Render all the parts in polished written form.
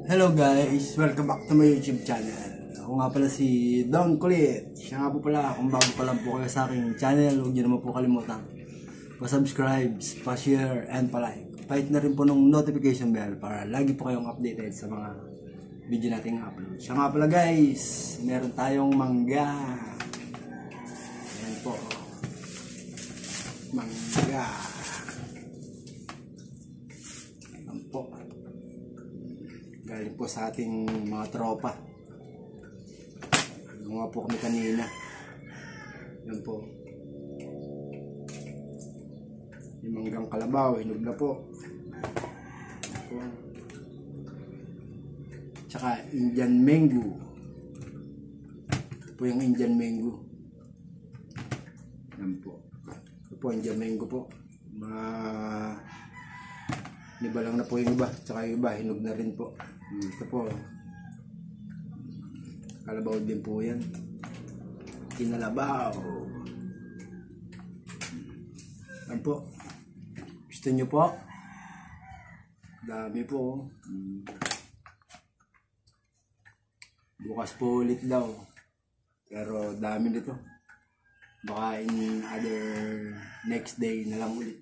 Hello guys! Welcome back to my YouTube channel. Ako nga pala si Don Kulit. Siya nga po pala, kung bago pa lang po kayo sa aking channel, huwag niyo naman po kalimutan pa-subscribe, pa-share, and pa-like. Pahit na rin po ng notification bell para lagi po kayong updated sa mga video nating upload. Siya nga pala guys, meron tayong mangga. Ayan po. Mangga. Ayan po. Galing po sa ating mga tropa. Mga po kami kanina. Yan po. Yung manggang kalabaw, hinog na po. Yan po. Tsaka Indian mango. Ito po yung Indian mango. Yan po. Ito po Indian mango po. Iba lang na po yung iba. Tsaka yung iba, hinog na rin po. Ito po. Kalabaw din po yan. Kinalabaw. Yan po. Gusto nyo po? Dami po. Bukas po ulit daw. Pero dami nito. Baka in other next day na lang ulit.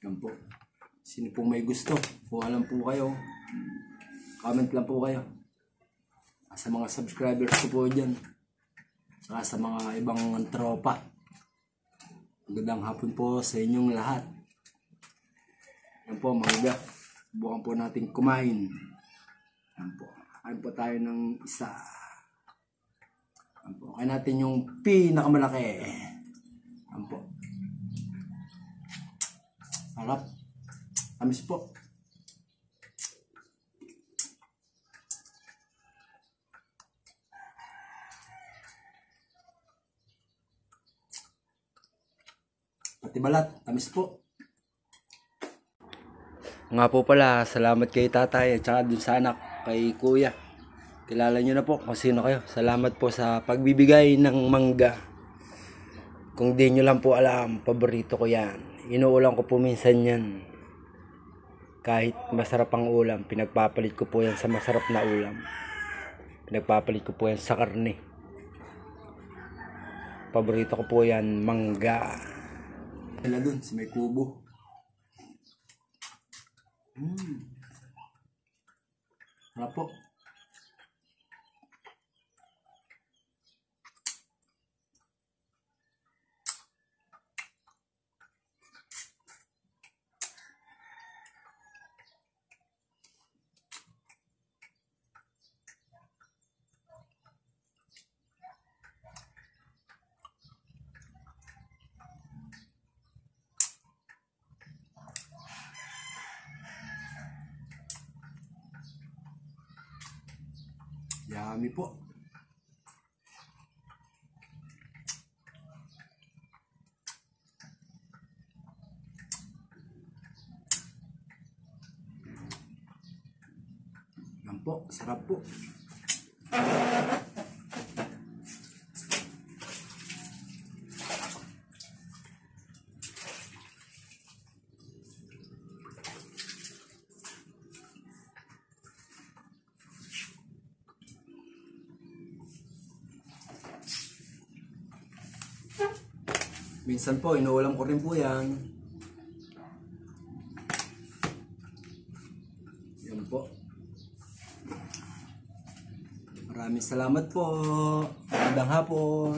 Yan po. Sino pong may gusto? Kung alam po kayo, comment lang po kayo. Sa mga subscribers ko po dyan. Saka sa mga ibang tropa. Magandang hapon po sa inyong lahat. Yan po, mangga. Bukan po natin kumain. Yan po. Kain po tayo ng isa. Yan po. Kain natin yung pinakamalaki. Yan po. Sarap. Amis po. Pati balat. Amis po. Nga po pala, salamat kay tatay at saka dun sa anak, kay kuya. Kilala nyo na po kung sino kayo. Salamat po sa pagbibigay ng mangga. Kung di nyo lang po alam, paborito ko yan. Inuulam ko po minsan yan. Kahit masarap ang ulam, pinagpapalit ko po yan sa masarap na ulam. Pinagpapalit ko po yan sa karne. Paborito ko po yan, mangga. Sila dun, sa may kubo. Harap po. Yummy po. Yan po, sarap po. Minsan po, inuulam ko rin po yan. Yan po. Maraming salamat po. Magandang hapon.